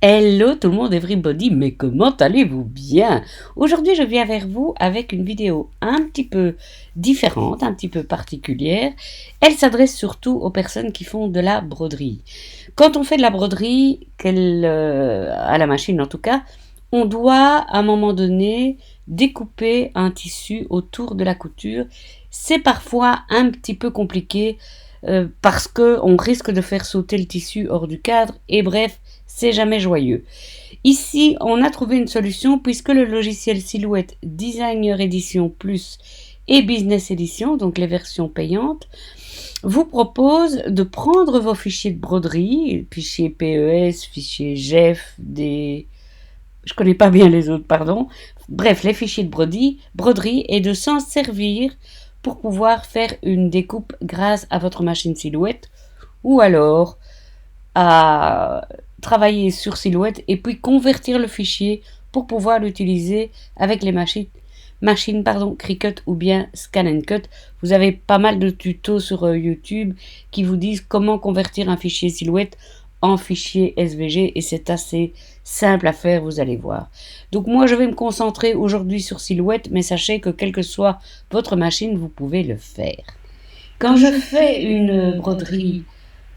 Hello tout le monde, everybody, mais comment allez-vous bien? Aujourd'hui, je viens vers vous avec une vidéo un petit peu différente, un petit peu particulière. Elle s'adresse surtout aux personnes qui font de la broderie. Quand on fait de la broderie, à la machine en tout cas, on doit à un moment donné découper un tissu autour de la couture. C'est parfois un petit peu compliqué parce qu'on risque de faire sauter le tissu hors du cadre et bref, c'est jamais joyeux. Ici, on a trouvé une solution puisque le logiciel Silhouette Designer Edition Plus et Business Edition, donc les versions payantes, vous propose de prendre vos fichiers de broderie, fichiers PES, fichiers GEF, je connais pas bien les autres, pardon. Bref, les fichiers de broderie et de s'en servir pour pouvoir faire une découpe grâce à votre machine Silhouette ou alors à travailler sur Silhouette et puis convertir le fichier pour pouvoir l'utiliser avec les machines Cricut ou bien Scan Cut. Vous avez pas mal de tutos sur YouTube qui vous disent comment convertir un fichier Silhouette en fichier SVG et c'est assez simple à faire, vous allez voir. Donc moi je vais me concentrer aujourd'hui sur Silhouette, mais sachez que quelle que soit votre machine, vous pouvez le faire. Quand je fais une broderie,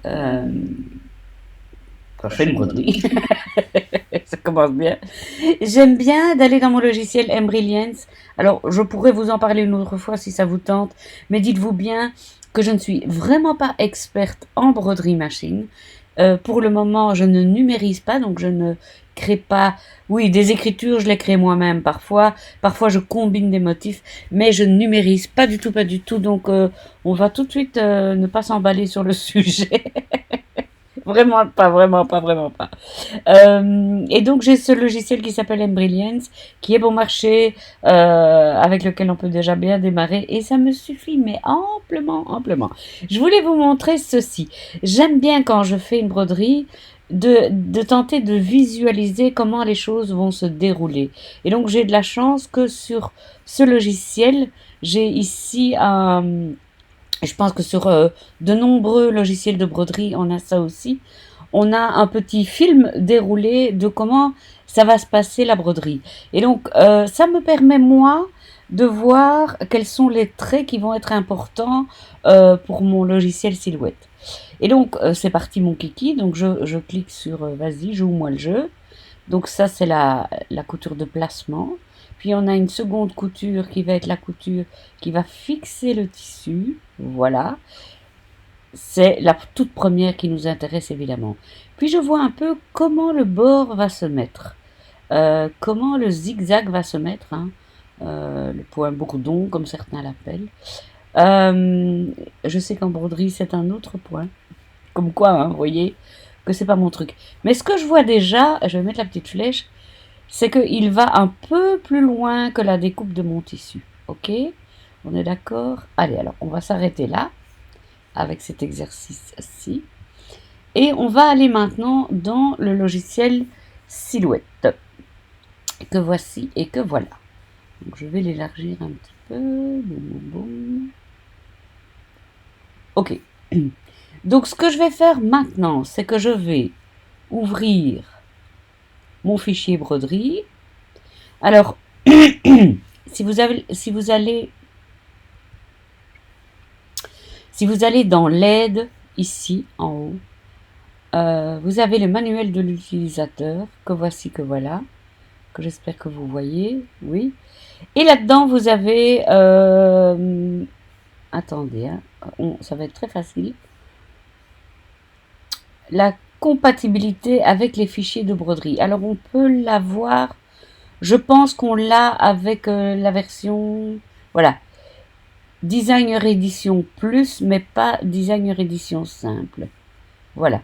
euh, quand je fais une broderie, ça commence bien. J'aime bien d'aller dans mon logiciel Embrilliance. Alors, je pourrais vous en parler une autre fois si ça vous tente, mais dites-vous bien que je ne suis vraiment pas experte en broderie machine. Pour le moment, je ne numérise pas, donc je ne crée pas. Oui, des écritures, je les crée moi-même parfois. Parfois, je combine des motifs, mais je ne numérise pas du tout, pas du tout. Donc, on va tout de suite ne pas s'emballer sur le sujet. Vraiment pas, vraiment pas, vraiment pas. Et donc j'ai ce logiciel qui s'appelle Embrilliance, qui est bon marché, avec lequel on peut déjà bien démarrer, et ça me suffit, mais amplement, amplement. Je voulais vous montrer ceci. J'aime bien quand je fais une broderie, de tenter de visualiser comment les choses vont se dérouler. Et donc j'ai de la chance que sur ce logiciel, j'ai ici un... Je pense que sur de nombreux logiciels de broderie, on a ça aussi. On a un petit film déroulé de comment ça va se passer la broderie. Et donc, ça me permet, moi, de voir quels sont les traits qui vont être importants pour mon logiciel Silhouette. Et donc, c'est parti mon kiki. Donc, je clique sur vas-y, joue-moi le jeu. Donc, ça, c'est la couture de placement. Puis, on a une seconde couture qui va être la couture qui va fixer le tissu. Voilà. C'est la toute première qui nous intéresse évidemment. Puis je vois un peu comment le bord va se mettre, comment le zigzag va se mettre, hein, le point bourdon comme certains l'appellent. Je sais qu'en broderie c'est un autre point, comme quoi, hein, vous voyez que c'est pas mon truc. Mais ce que je vois déjà, je vais mettre la petite flèche, c'est qu'il va un peu plus loin que la découpe de mon tissu. Ok? On est d'accord? Allez, alors on va s'arrêter là avec cet exercice-ci. Et on va aller maintenant dans le logiciel Silhouette, que voici et que voilà. Donc je vais l'élargir un petit peu. Boum, boum, boum. Ok. Donc ce que je vais faire maintenant, c'est que je vais ouvrir mon fichier broderie. Alors, si vous allez dans l'aide, ici en haut, vous avez le manuel de l'utilisateur, que voici, que voilà, que j'espère que vous voyez, oui. Et là-dedans, vous avez... attendez, hein, ça va être très facile. La compatibilité avec les fichiers de broderie. Alors, on peut l'avoir... Je pense qu'on l'a avec la version... Voilà. Designer Edition Plus, mais pas Designer Edition Simple. Voilà.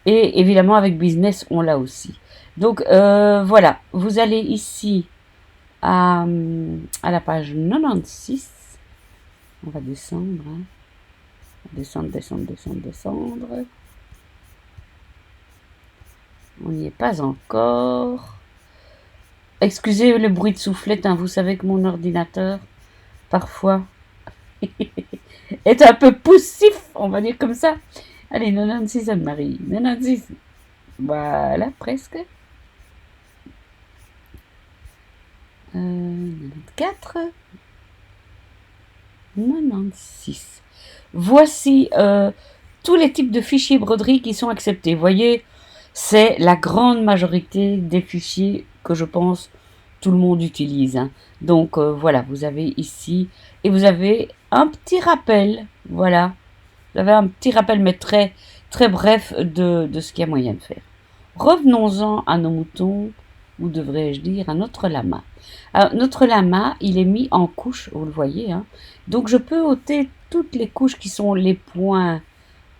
Et évidemment, avec Business, on l'a aussi. Donc, voilà. Vous allez ici à la page 96. On va descendre. Hein. Descendre, descendre, descendre, descendre. On n'y est pas encore. Excusez le bruit de soufflette. Hein. Vous savez que mon ordinateur, parfois, est un peu poussif. On va dire comme ça. Allez, 96 Anne-Marie. 96. Voilà, presque. 94. 96. Voici tous les types de fichiers broderie qui sont acceptés. Vous voyez, c'est la grande majorité des fichiers que je pense tout le monde utilise. Hein. Donc voilà, vous avez ici, et vous avez un petit rappel, voilà. Vous avez un petit rappel, mais très, très bref de ce qu'il y a moyen de faire. Revenons-en à nos moutons, ou devrais-je dire à notre lama. Alors, notre lama, il est mis en couches, vous le voyez. Hein. Donc je peux ôter toutes les couches qui sont les points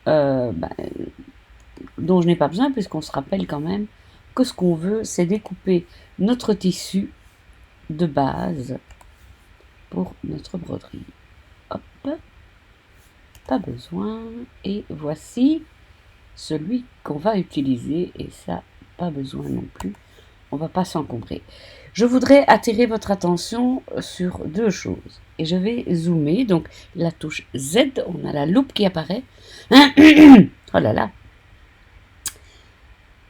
dont je n'ai pas besoin, puisqu'on se rappelle quand même que ce qu'on veut, c'est découper notre tissu de base pour notre broderie. Hop, pas besoin. Et voici celui qu'on va utiliser, et ça, pas besoin non plus. On va pas s'encombrer. Je voudrais attirer votre attention sur deux choses. Et je vais zoomer. Donc, la touche Z, on a la loupe qui apparaît. Oh là là.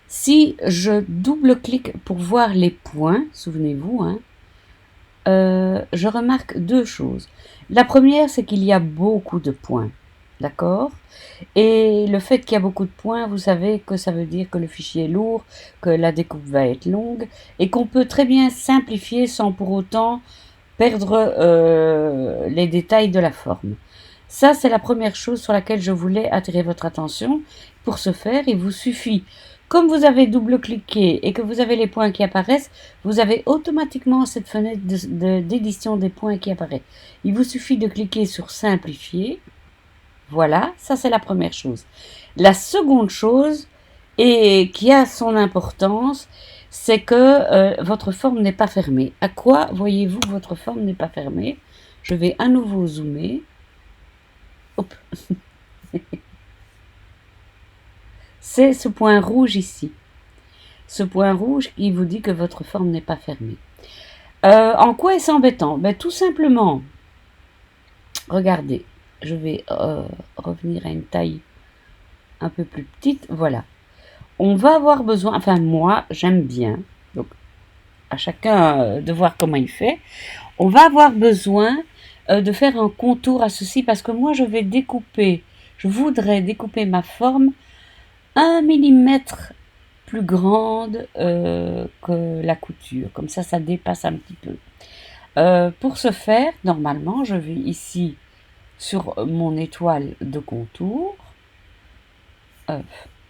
Si je double-clique pour voir les points, souvenez-vous, hein, je remarque deux choses. La première, c'est qu'il y a beaucoup de points. D'accord? Et le fait qu'il y a beaucoup de points, vous savez que ça veut dire que le fichier est lourd, que la découpe va être longue, et qu'on peut très bien simplifier sans pour autant perdre les détails de la forme. Ça, c'est la première chose sur laquelle je voulais attirer votre attention. Pour ce faire, il vous suffit, comme vous avez double-cliqué et que vous avez les points qui apparaissent, vous avez automatiquement cette fenêtre d'édition des points qui apparaît. Il vous suffit de cliquer sur Simplifier. Voilà, ça c'est la première chose. La seconde chose, et qui a son importance, c'est que votre forme n'est pas fermée. À quoi voyez-vous que votre forme n'est pas fermée? Je vais à nouveau zoomer. Hop. C'est ce point rouge ici. Ce point rouge qui vous dit que votre forme n'est pas fermée. En quoi est-ce embêtant? Ben, tout simplement, regardez, je vais revenir à une taille un peu plus petite. Voilà. On va avoir besoin, enfin moi j'aime bien, donc à chacun de voir comment il fait. On va avoir besoin de faire un contour à ceci parce que moi je voudrais découper ma forme 1 millimètre plus grande que la couture. Comme ça dépasse un petit peu. Pour ce faire, normalement, je vais ici sur mon étoile de contour.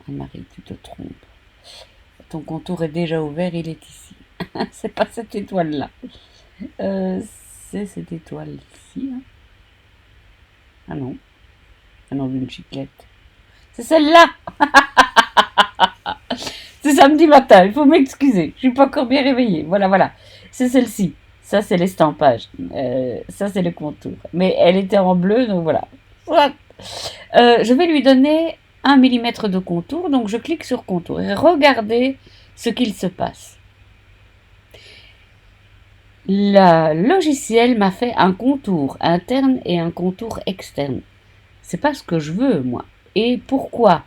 Marie, tu te trompes. Ton contour est déjà ouvert, il est ici. C'est pas cette étoile-là. C'est cette étoile-ci. Hein. Ah non. Ah non, une chiclette. C'est celle-là. C'est samedi matin, il faut m'excuser. Je suis pas encore bien réveillée. Voilà. C'est celle-ci. Ça, c'est l'estampage. Ça, c'est le contour. Mais elle était en bleu, donc voilà. Je vais lui donner 1 millimètre de contour. Donc, je clique sur contour. Et regardez ce qu'il se passe. Le logiciel m'a fait un contour interne et un contour externe. C'est pas ce que je veux, moi. Et pourquoi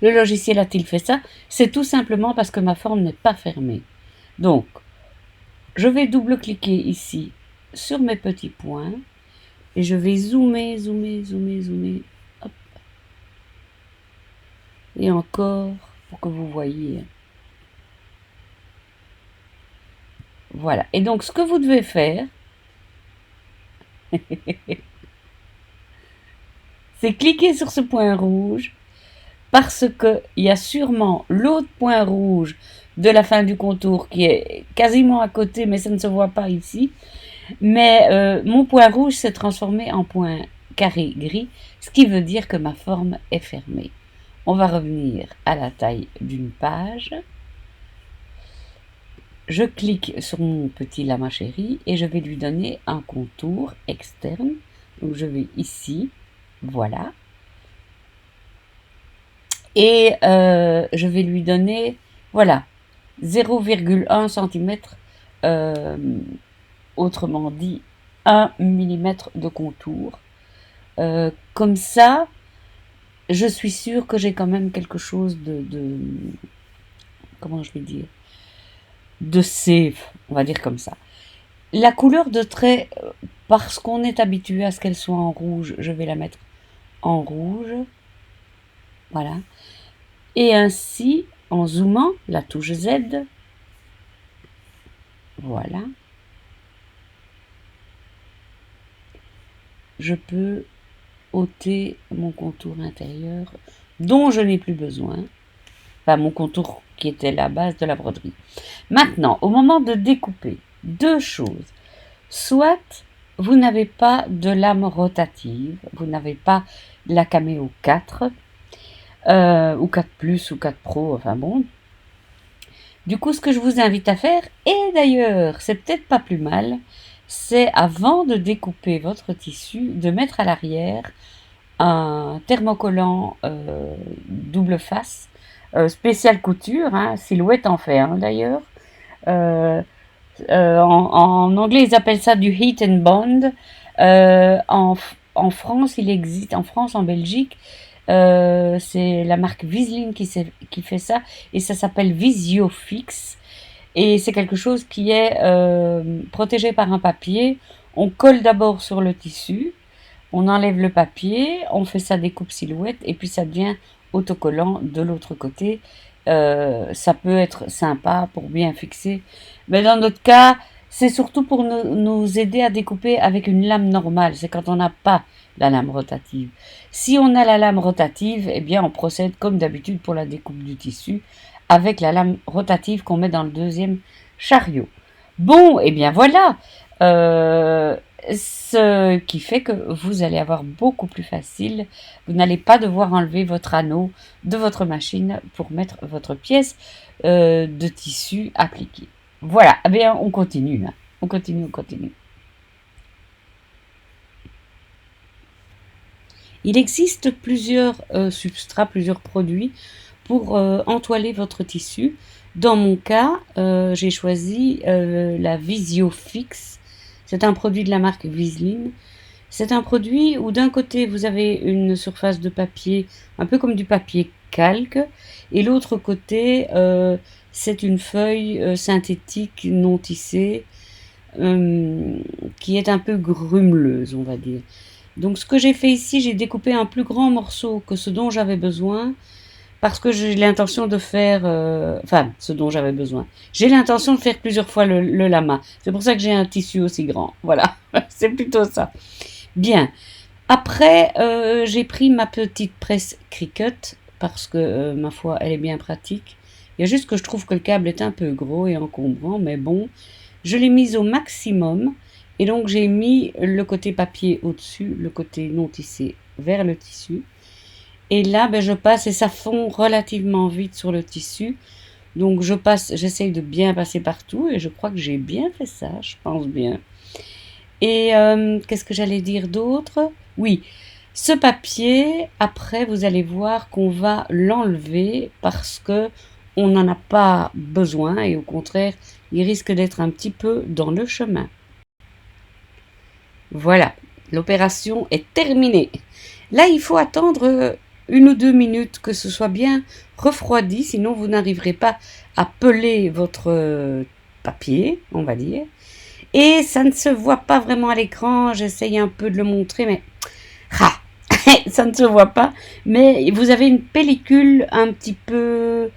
le logiciel a-t-il fait ça? C'est tout simplement parce que ma forme n'est pas fermée. Donc, je vais double-cliquer ici sur mes petits points et je vais zoomer. Hop. Et encore, pour que vous voyez. Voilà. Et donc, ce que vous devez faire, c'est cliquer sur ce point rouge parce qu'il y a sûrement l'autre point rouge de la fin du contour qui est quasiment à côté, mais ça ne se voit pas ici. Mais mon point rouge s'est transformé en point carré gris, ce qui veut dire que ma forme est fermée. On va revenir à la taille d'une page. Je clique sur mon petit lama chéri et je vais lui donner un contour externe. Donc je vais ici, voilà. Et je vais lui donner, voilà, 0,1 cm, autrement dit 1 mm de contour. Comme ça, je suis sûre que j'ai quand même quelque chose comment je vais dire, de safe, on va dire comme ça. La couleur de trait, parce qu'on est habitué à ce qu'elle soit en rouge, je vais la mettre en rouge. Voilà. Et ainsi, en zoomant, la touche Z, voilà, je peux ôter mon contour intérieur dont je n'ai plus besoin. Enfin, mon contour qui était la base de la broderie. Maintenant, au moment de découper, deux choses. Soit vous n'avez pas de lame rotative, vous n'avez pas la Cameo 4, ou 4 Plus, ou 4 Pro, enfin bon. Du coup, ce que je vous invite à faire, et d'ailleurs, c'est peut-être pas plus mal, c'est avant de découper votre tissu, de mettre à l'arrière un thermocollant double face, spécial couture, hein, Silhouette en fait d'ailleurs. En anglais, ils appellent ça du heat and bond. En France, il existe, en France, en Belgique, c'est la marque Viseline qui fait ça, et ça s'appelle Visiofix. Et c'est quelque chose qui est protégé par un papier. On colle d'abord sur le tissu, on enlève le papier, on fait sa découpe silhouette, et puis ça devient autocollant de l'autre côté. Ça peut être sympa pour bien fixer. Mais dans notre cas, c'est surtout pour nous aider à découper avec une lame normale. C'est quand on n'a pas la lame rotative. Si on a la lame rotative, eh bien on procède comme d'habitude pour la découpe du tissu avec la lame rotative qu'on met dans le deuxième chariot. Bon, eh bien voilà. Ce qui fait que vous allez avoir beaucoup plus facile. Vous n'allez pas devoir enlever votre anneau de votre machine pour mettre votre pièce de tissu appliquée. Voilà, eh bien on continue. On continue. Il existe plusieurs substrats, plusieurs produits pour entoiler votre tissu. Dans mon cas, j'ai choisi la Visiofix. C'est un produit de la marque Viseline. C'est un produit où d'un côté vous avez une surface de papier un peu comme du papier calque, et l'autre côté c'est une feuille synthétique non tissée qui est un peu grumeleuse, on va dire. Donc ce que j'ai fait ici, j'ai découpé un plus grand morceau que ce dont j'avais besoin, parce que j'ai l'intention de faire... enfin, ce dont j'avais besoin. J'ai l'intention de faire plusieurs fois le lama. C'est pour ça que j'ai un tissu aussi grand. Voilà, c'est plutôt ça. Bien. Après, j'ai pris ma petite presse Cricut, parce que, ma foi, elle est bien pratique. Il y a juste que je trouve que le câble est un peu gros et encombrant, mais bon. Je l'ai mise au maximum. Et donc, j'ai mis le côté papier au-dessus, le côté non tissé vers le tissu. Et là, je passe et ça fond relativement vite sur le tissu. Donc, j'essaye de bien passer partout et je crois que j'ai bien fait ça, je pense bien. Et qu'est-ce que j'allais dire d'autre? Oui, ce papier, après, vous allez voir qu'on va l'enlever parce que on n'en a pas besoin et au contraire, il risque d'être un petit peu dans le chemin. Voilà, l'opération est terminée. Là, il faut attendre 1 ou 2 minutes que ce soit bien refroidi, sinon vous n'arriverez pas à peler votre papier, on va dire. Et ça ne se voit pas vraiment à l'écran, j'essaye un peu de le montrer, mais ça ne se voit pas. Mais vous avez une pellicule un petit peu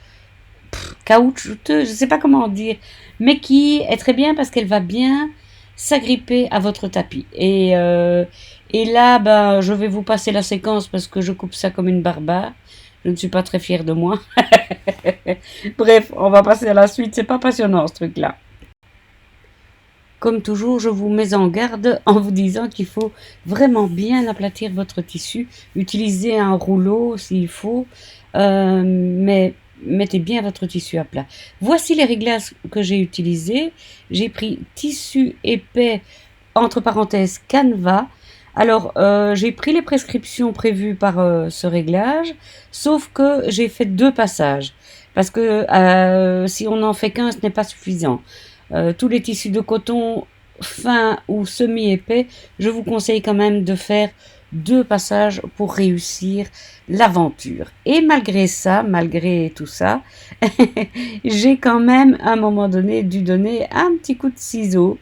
caoutchouteuse, je ne sais pas comment dire, mais qui est très bien parce qu'elle va bien s'agripper à votre tapis. Et là, je vais vous passer la séquence parce que je coupe ça comme une barbare. Je ne suis pas très fière de moi. Bref, on va passer à la suite. C'est pas passionnant ce truc-là. Comme toujours, je vous mets en garde en vous disant qu'il faut vraiment bien aplatir votre tissu. Utilisez un rouleau s'il faut, mais mettez bien votre tissu à plat. Voici les réglages que j'ai utilisés. J'ai pris tissu épais, entre parenthèses Canva. Alors, j'ai pris les prescriptions prévues par ce réglage, sauf que j'ai fait 2 passages. Parce que si on n'en fait qu'un, ce n'est pas suffisant. Tous les tissus de coton fin ou semi-épais, je vous conseille quand même de faire 2 passages pour réussir l'aventure. Et malgré ça, malgré tout ça, j'ai quand même à un moment donné dû donner un petit coup de ciseau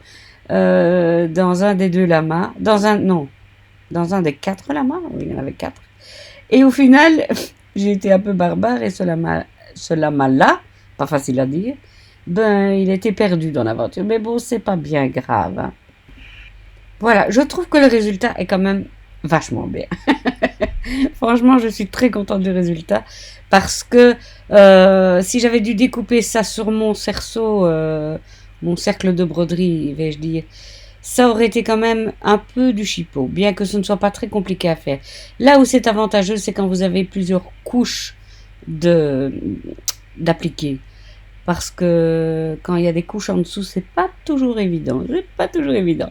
dans un des 2 lamas, dans un des 4 lamas, oui, il y en avait 4. Et au final, j'ai été un peu barbare et ce lama-là, pas facile à dire, ben il était perdu dans l'aventure. Mais bon, c'est pas bien grave, hein. Voilà, je trouve que le résultat est quand même vachement bien. Franchement, je suis très contente du résultat parce que si j'avais dû découper ça sur mon cerceau, mon cercle de broderie, vais-je dire, ça aurait été quand même un peu du chipot, bien que ce ne soit pas très compliqué à faire. Là où c'est avantageux, c'est quand vous avez plusieurs couches d'appliquer. Parce que quand il y a des couches en dessous, c'est pas toujours évident. C'est pas toujours évident.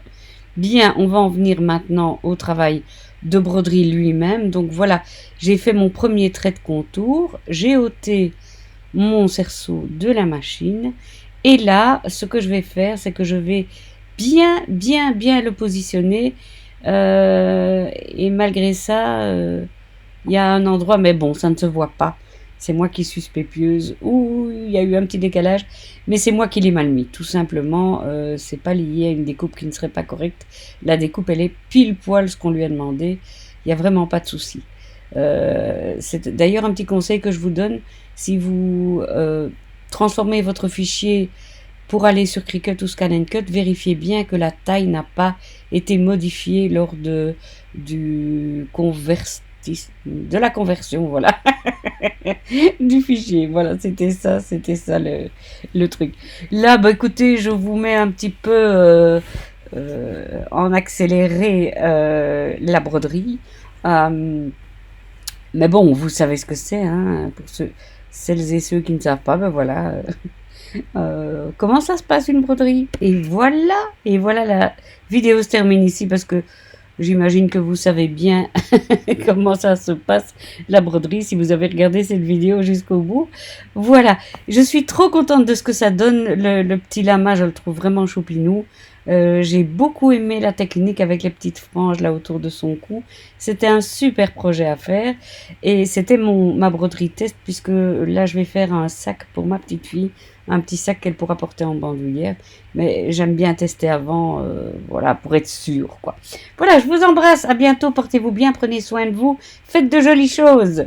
Bien, on va en venir maintenant au travail de broderie lui-même. Donc voilà, j'ai fait mon premier trait de contour, j'ai ôté mon cerceau de la machine et là, ce que je vais faire, c'est que je vais bien le positionner et malgré ça, il y a un endroit, mais bon, ça ne se voit pas. C'est moi qui suis spépieuse. Ouh, il y a eu un petit décalage, mais c'est moi qui l'ai mal mis. Tout simplement, c'est pas lié à une découpe qui ne serait pas correcte. La découpe, elle est pile poil ce qu'on lui a demandé. Il n'y a vraiment pas de souci. C'est d'ailleurs un petit conseil que je vous donne. Si vous transformez votre fichier pour aller sur Cricut ou Scan and Cut, vérifiez bien que la taille n'a pas été modifiée lors de la conversion, voilà. Du fichier, voilà, c'était ça le truc. Là, bah écoutez, je vous mets un petit peu en accéléré la broderie. Mais bon, vous savez ce que c'est, hein, pour celles et ceux qui ne savent pas, ben voilà. Comment ça se passe une broderie? Et voilà, la vidéo se termine ici parce que j'imagine que vous savez bien comment ça se passe, la broderie, si vous avez regardé cette vidéo jusqu'au bout. Voilà, je suis trop contente de ce que ça donne, le petit lama, je le trouve vraiment choupinou. J'ai beaucoup aimé la technique avec les petites franges là autour de son cou. C'était un super projet à faire et c'était ma broderie test puisque là je vais faire un sac pour ma petite fille, un petit sac qu'elle pourra porter en bandoulière. Mais j'aime bien tester avant, voilà, pour être sûre, quoi. Voilà, je vous embrasse, à bientôt, portez-vous bien, prenez soin de vous, faites de jolies choses.